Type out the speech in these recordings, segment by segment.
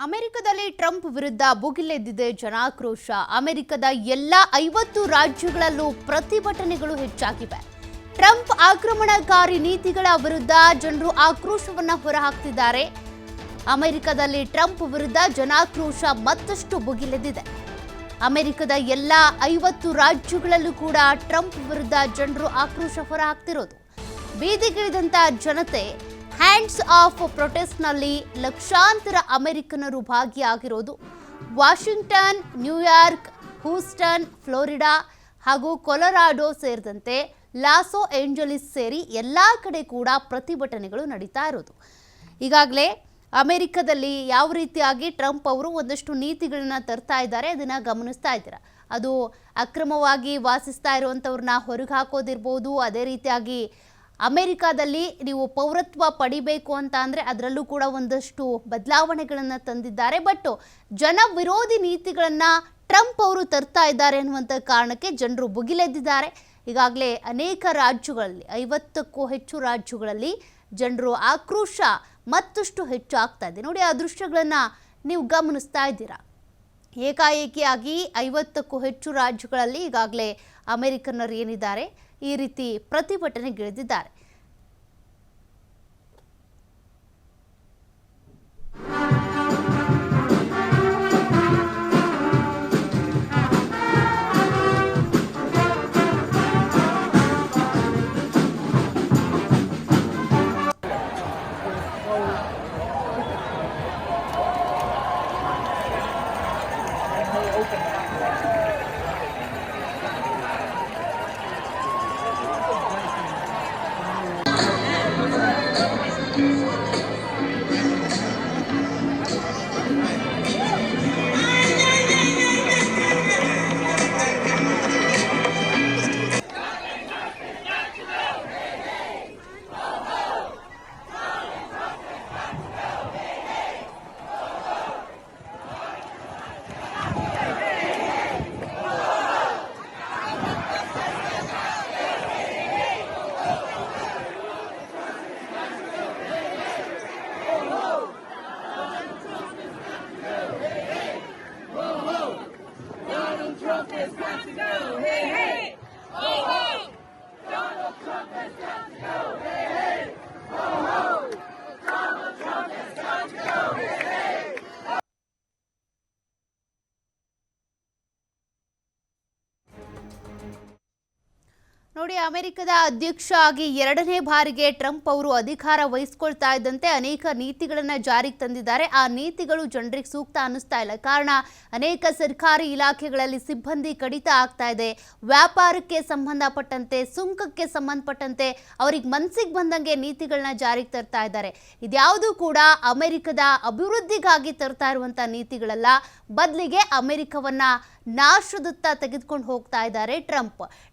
ಅಮೆರಿಕದಲ್ಲಿ ಟ್ರಂಪ್ ವಿರುದ್ಧ ಭುಗಿಲೆದ್ದಿದೆ ಜನಾಕ್ರೋಶ. ಅಮೆರಿಕದ ಎಲ್ಲ 50 ರಾಜ್ಯಗಳಲ್ಲೂ ಪ್ರತಿಭಟನೆಗಳು ಹೆಚ್ಚಾಗಿವೆ. ಟ್ರಂಪ್ ಆಕ್ರಮಣಕಾರಿ ನೀತಿಗಳ ವಿರುದ್ಧ ಜನರು ಆಕ್ರೋಶವನ್ನು ಹೊರಹಾಕ್ತಿದ್ದಾರೆ. ಅಮೆರಿಕದಲ್ಲಿ ಟ್ರಂಪ್ ವಿರುದ್ಧ ಜನಾಕ್ರೋಶ ಮತ್ತಷ್ಟು ಭುಗಿಲೆದ್ದಿದೆ. ಅಮೆರಿಕದ ಎಲ್ಲ 50 ರಾಜ್ಯಗಳಲ್ಲೂ ಕೂಡ ಟ್ರಂಪ್ ವಿರುದ್ಧ ಜನರು ಆಕ್ರೋಶ ಹೊರಹಾಕ್ತಿರೋದು. ಬೀದಿಗಿಳಿದಂತ ಜನತೆ ಹ್ಯಾಂಡ್ಸ್ ಆಫ್ ಪ್ರೊಟೆಸ್ಟ್ನಲ್ಲಿ ಲಕ್ಷಾಂತರ ಅಮೆರಿಕನರು ಭಾಗಿಯಾಗಿರೋದು. ವಾಷಿಂಗ್ಟನ್, ನ್ಯೂಯಾರ್ಕ್, ಹೂಸ್ಟನ್, ಫ್ಲೋರಿಡಾ ಹಾಗೂ ಕೊಲರಾಡೋ ಸೇರಿದಂತೆ ಲಾಸ್ ಏಂಜಲೀಸ್ ಸೇರಿ ಎಲ್ಲ ಕಡೆ ಕೂಡ ಪ್ರತಿಭಟನೆಗಳು ನಡೀತಾ ಇರೋದು. ಈಗಾಗಲೇ ಅಮೆರಿಕದಲ್ಲಿ ಯಾವ ರೀತಿಯಾಗಿ ಟ್ರಂಪ್ ಅವರು ಒಂದಷ್ಟು ನೀತಿಗಳನ್ನ ತರ್ತಾ ಇದ್ದಾರೆ ಅದನ್ನ ಗಮನಿಸ್ತಾ ಇದ್ದೀರಾ. ಅದು ಅಕ್ರಮವಾಗಿ ವಾಸಿಸ್ತಾ ಇರುವಂಥವ್ರನ್ನ ಹೊರಗೆ ಹಾಕೋದಿರ್ಬೋದು. ಅದೇ ರೀತಿಯಾಗಿ ಅಮೆರಿಕಾದಲ್ಲಿ ನೀವು ಪೌರತ್ವ ಪಡಿಬೇಕು ಅಂತ ಅಂದರೆ ಅದರಲ್ಲೂ ಕೂಡ ಒಂದಷ್ಟು ಬದಲಾವಣೆಗಳನ್ನು ತಂದಿದ್ದಾರೆ. ಬಟ್ ಜನ ವಿರೋಧಿ ನೀತಿಗಳನ್ನು ಟ್ರಂಪ್ ಅವರು ತರ್ತಾ ಇದ್ದಾರೆ ಅನ್ನುವಂಥ ಕಾರಣಕ್ಕೆ ಜನರು ಭುಗಿಲೆದ್ದಿದ್ದಾರೆ. ಈಗಾಗಲೇ ಅನೇಕ ರಾಜ್ಯಗಳಲ್ಲಿ 50ಕ್ಕೂ ಹೆಚ್ಚು ರಾಜ್ಯಗಳಲ್ಲಿ ಜನರು ಆಕ್ರೋಶ ಮತ್ತಷ್ಟು ಹೆಚ್ಚಾಗ್ತಾ ಇದೆ. ನೋಡಿ, ಆ ದೃಶ್ಯಗಳನ್ನು ನೀವು ಗಮನಿಸ್ತಾ ಇದ್ದೀರಾ. ಏಕಾಏಕಿಯಾಗಿ 50ಕ್ಕೂ ಹೆಚ್ಚು ರಾಜ್ಯಗಳಲ್ಲಿ ಈಗಾಗಲೇ ಅಮೆರಿಕನ್ನರು ಏನಿದ್ದಾರೆ ಈ ರೀತಿ ಪ್ರತಿಭಟನೆಗಿಳಿದಿದ್ದಾರೆ. Trump has got to go. Hey, hey. Ho, ho. Donald Trump has got to go. Hey, hey. Ho, ho. Donald Trump has got to go. Hey, hey. ನೋಡಿ, ಅಮೆರಿಕದ ಅಧ್ಯಕ್ಷ ಆಗಿ 2ನೇ ಬಾರಿಗೆ ಟ್ರಂಪ್ ಅವರು ಅಧಿಕಾರ ವಹಿಸ್ಕೊಳ್ತಾ ಇದ್ದಂತೆ ಅನೇಕ ನೀತಿಗಳನ್ನು ಜಾರಿಗೆ ತಂದಿದ್ದಾರೆ. ಆ ನೀತಿಗಳು ಜನರಿಗೆ ಸೂಕ್ತ ಅನ್ನಿಸ್ತಾ ಇಲ್ಲ. ಕಾರಣ, ಅನೇಕ ಸರ್ಕಾರಿ ಇಲಾಖೆಗಳಲ್ಲಿ ಸಿಬ್ಬಂದಿ ಕಡಿತ ಆಗ್ತಾ ಇದೆ. ವ್ಯಾಪಾರಕ್ಕೆ ಸಂಬಂಧಪಟ್ಟಂತೆ, ಸುಂಕಕ್ಕೆ ಸಂಬಂಧಪಟ್ಟಂತೆ ಅವರಿಗೆ ಮನಸ್ಸಿಗೆ ಬಂದಂಗೆ ನೀತಿಗಳನ್ನ ಜಾರಿಗೆ ತರ್ತಾ ಇದ್ದಾರೆ. ಇದ್ಯಾವುದೂ ಕೂಡ ಅಮೆರಿಕದ ಅಭಿವೃದ್ಧಿಗಾಗಿ ತರ್ತಾ ಇರುವಂಥ ನೀತಿಗಳಲ್ಲ. ಬದಲಿಗೆ ಅಮೆರಿಕವನ್ನ ನಾಶದತ್ತ ತೆಗೆದುಕೊಂಡು ಹೋಗ್ತಾ ಇದ್ದಾರೆ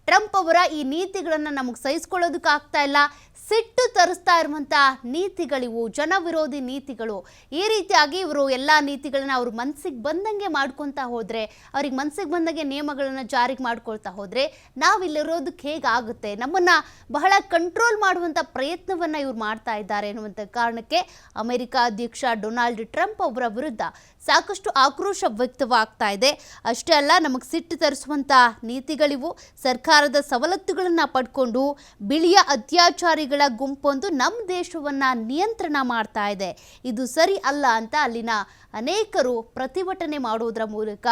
ಟ್ರಂಪ್ ಅವರ ಈ ನೀತಿಗಳನ್ನು ನಮಗೆ ಸಹಿಸ್ಕೊಳ್ಳೋದಕ್ಕಾಗ್ತಾ ಇಲ್ಲ. ಸಿಟ್ಟು ತರಿಸ್ತಾ ಇರುವಂಥ ನೀತಿಗಳಿವು, ಜನ ವಿರೋಧಿ ನೀತಿಗಳು. ಈ ರೀತಿಯಾಗಿ ಇವರು ಎಲ್ಲ ನೀತಿಗಳನ್ನ ಅವ್ರ ಮನಸ್ಸಿಗೆ ಬಂದಂಗೆ ಮಾಡ್ಕೊತಾ ಹೋದರೆ, ಅವ್ರಿಗೆ ಮನಸ್ಸಿಗೆ ಬಂದಂಗೆ ನಿಯಮಗಳನ್ನು ಜಾರಿಗೆ ಮಾಡ್ಕೊಳ್ತಾ ಹೋದರೆ ನಾವಿಲ್ಲಿರೋದಕ್ಕೆ ಹೇಗಾಗುತ್ತೆ? ನಮ್ಮನ್ನು ಬಹಳ ಕಂಟ್ರೋಲ್ ಮಾಡುವಂಥ ಪ್ರಯತ್ನವನ್ನು ಇವ್ರು ಮಾಡ್ತಾ ಇದ್ದಾರೆ ಎನ್ನುವಂಥ ಕಾರಣಕ್ಕೆ ಅಮೆರಿಕ ಅಧ್ಯಕ್ಷ ಡೊನಾಲ್ಡ್ ಟ್ರಂಪ್ ಅವರ ವಿರುದ್ಧ ಸಾಕಷ್ಟು ಆಕ್ರೋಶ ವ್ಯಕ್ತವಾಗ್ತಾ ಇದೆ. ಅಷ್ಟೇ ಅಲ್ಲ, ನಮಗೆ ಸಿಟ್ಟು ತರಿಸುವಂಥ ನೀತಿಗಳಿವು. ಸರ್ಕಾರದ ಸವಲತ್ತುಗಳನ್ನು ಪಡ್ಕೊಂಡು ಬಿಳಿಯ ಅತ್ಯಾಚಾರಿಗಳ ಗುಂಪೊಂದು ನಮ್ಮ ದೇಶವನ್ನು ನಿಯಂತ್ರಣ ಮಾಡ್ತಾ ಇದೆ. ಇದು ಸರಿ ಅಲ್ಲ ಅಂತ ಅಲ್ಲಿನ ಅನೇಕರು ಪ್ರತಿಭಟನೆ ಮಾಡೋದರ ಮೂಲಕ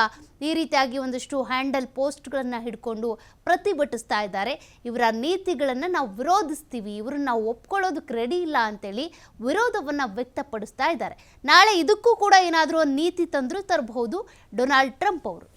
ಈ ರೀತಿಯಾಗಿ ಒಂದಷ್ಟು ಹ್ಯಾಂಡಲ್ ಪೋಸ್ಟ್ಗಳನ್ನು ಹಿಡ್ಕೊಂಡು ಪ್ರತಿಭಟಿಸ್ತಾ ಇದ್ದಾರೆ. ಇವರ ನೀತಿಗಳನ್ನು ನಾವು ವಿರೋಧಿಸ್ತೀವಿ, ಇವ್ರನ್ನ ನಾವು ಒಪ್ಕೊಳ್ಳೋದಕ್ಕೆ ರೆಡಿ ಇಲ್ಲ ಅಂತೇಳಿ ವಿರೋಧವನ್ನು ವ್ಯಕ್ತಪಡಿಸ್ತಾ ಇದ್ದಾರೆ. ನಾಳೆ ಇದಕ್ಕೂ ಕೂಡ ಏನಾದರೂ ಒಂದು ನೀತಿ ತರಬಹುದು ಡೊನಾಲ್ಡ್ ಟ್ರಂಪ್ ಅವರು.